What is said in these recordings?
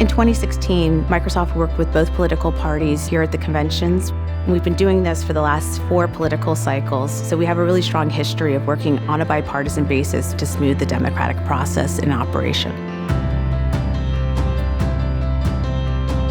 In 2016, Microsoft worked with both political parties here at the conventions. We've been doing this for the last 4 political cycles, so we have a really strong history of working on a bipartisan basis to smooth the democratic process in operation.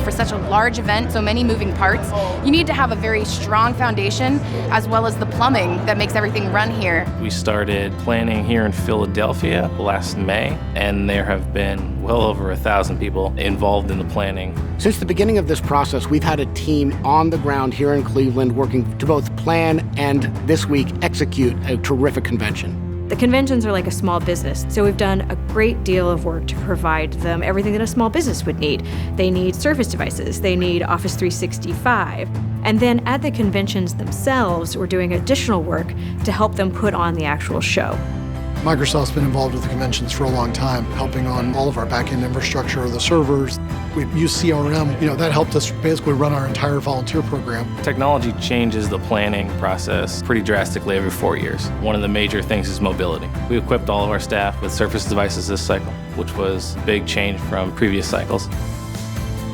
For such a large event, so many moving parts, you need to have a very strong foundation as well as the plumbing that makes everything run here. We started planning here in Philadelphia last May, and there have been well over 1,000 people involved in the planning. Since the beginning of this process, we've had a team on the ground here in Cleveland working to both plan and, this week, execute a terrific convention. The conventions are like a small business, so we've done a great deal of work to provide them everything that a small business would need. They need Surface devices, they need Office 365, and then at the conventions themselves, we're doing additional work to help them put on the actual show. Microsoft's been involved with the conventions for a long time, helping on all of our back-end infrastructure, the servers. We've used CRM, that helped us basically run our entire volunteer program. Technology changes the planning process pretty drastically every 4 years. One of the major things is mobility. We equipped all of our staff with Surface devices this cycle, which was a big change from previous cycles.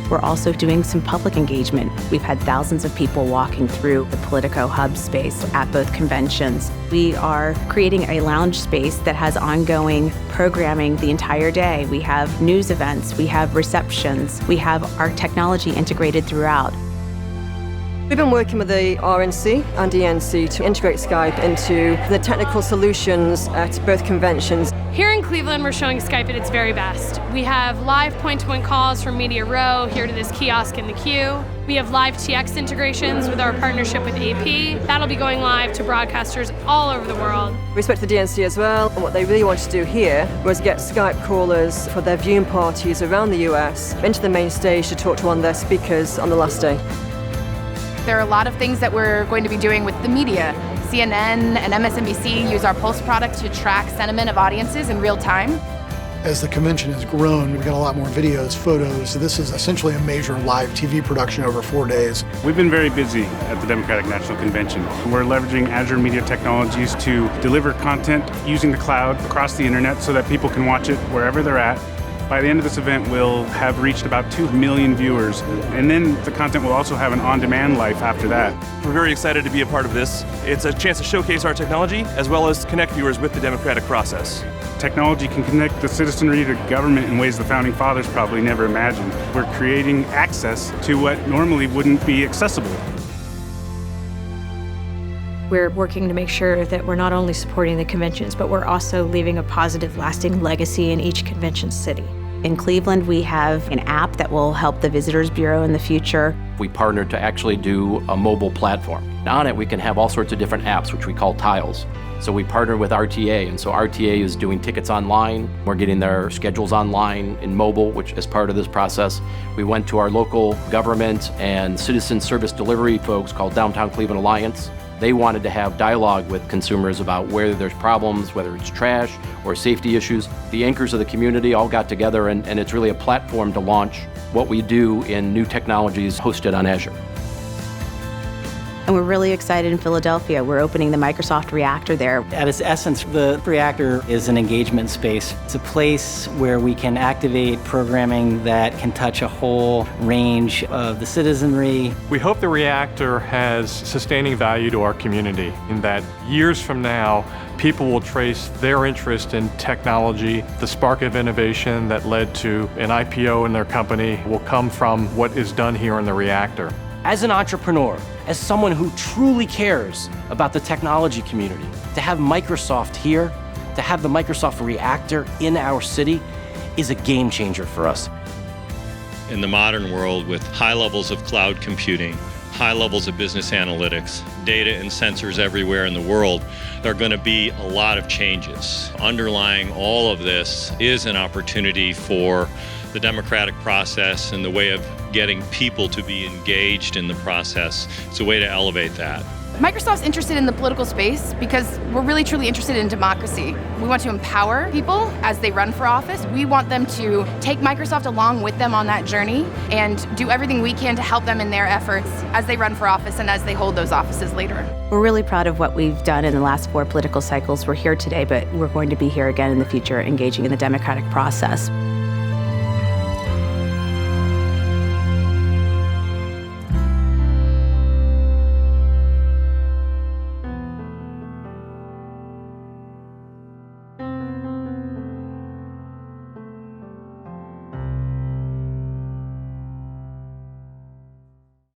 We're also doing some public engagement. We've had thousands of people walking through the Politico Hub space at both conventions. We are creating a lounge space that has ongoing programming the entire day. We have news events, we have receptions, we have our technology integrated throughout. We've been working with the RNC and ENC to integrate Skype into the technical solutions at both conventions. Here in Cleveland, we're showing Skype at its very best. We have live point-to-point calls from Media Row here to this kiosk in the queue. We have live TX integrations with our partnership with AP. That'll be going live to broadcasters all over the world. We spoke to the DNC as well, and what they really wanted to do here was get Skype callers for their viewing parties around the US into the main stage to talk to one of their speakers on the last day. There are a lot of things that we're going to be doing with the media. CNN and MSNBC use our Pulse product to track sentiment of audiences in real time. As the convention has grown, we've got a lot more videos, photos. So this is essentially a major live TV production over 4 days. We've been very busy at the Democratic National Convention. We're leveraging Azure Media Technologies to deliver content using the cloud across the internet so that people can watch it wherever they're at. By the end of this event, we'll have reached about 2 million viewers, and then the content will also have an on-demand life after that. We're very excited to be a part of this. It's a chance to showcase our technology as well as connect viewers with the democratic process. Technology can connect the citizenry to government in ways the Founding Fathers probably never imagined. We're creating access to what normally wouldn't be accessible. We're working to make sure that we're not only supporting the conventions, but we're also leaving a positive, lasting legacy in each convention city. In Cleveland, we have an app that will help the Visitors Bureau in the future. We partnered to actually do a mobile platform. On it, we can have all sorts of different apps, which we call tiles. So we partnered with RTA, and so RTA is doing tickets online. We're getting their schedules online in mobile, which is part of this process. We went to our local government and citizen service delivery folks called Downtown Cleveland Alliance. They wanted to have dialogue with consumers about whether there's problems, whether it's trash or safety issues. The anchors of the community all got together, and it's really a platform to launch what we do in new technologies hosted on Azure. And we're really excited in Philadelphia. We're opening the Microsoft Reactor there. At its essence, the Reactor is an engagement space. It's a place where we can activate programming that can touch a whole range of the citizenry. We hope the Reactor has sustaining value to our community, in that years from now, people will trace their interest in technology. The spark of innovation that led to an IPO in their company will come from what is done here in the Reactor. As an entrepreneur, as someone who truly cares about the technology community, to have Microsoft here, to have the Microsoft Reactor in our city is a game changer for us. In the modern world, with high levels of cloud computing, high levels of business analytics, data and sensors everywhere in the world, there are going to be a lot of changes. Underlying all of this is an opportunity for the democratic process and the way of getting people to be engaged in the process. It's a way to elevate that. Microsoft's interested in the political space because we're really truly interested in democracy. We want to empower people as they run for office. We want them to take Microsoft along with them on that journey and do everything we can to help them in their efforts as they run for office and as they hold those offices later. We're really proud of what we've done in the last 4 political cycles. We're here today, but we're going to be here again in the future, engaging in the democratic process.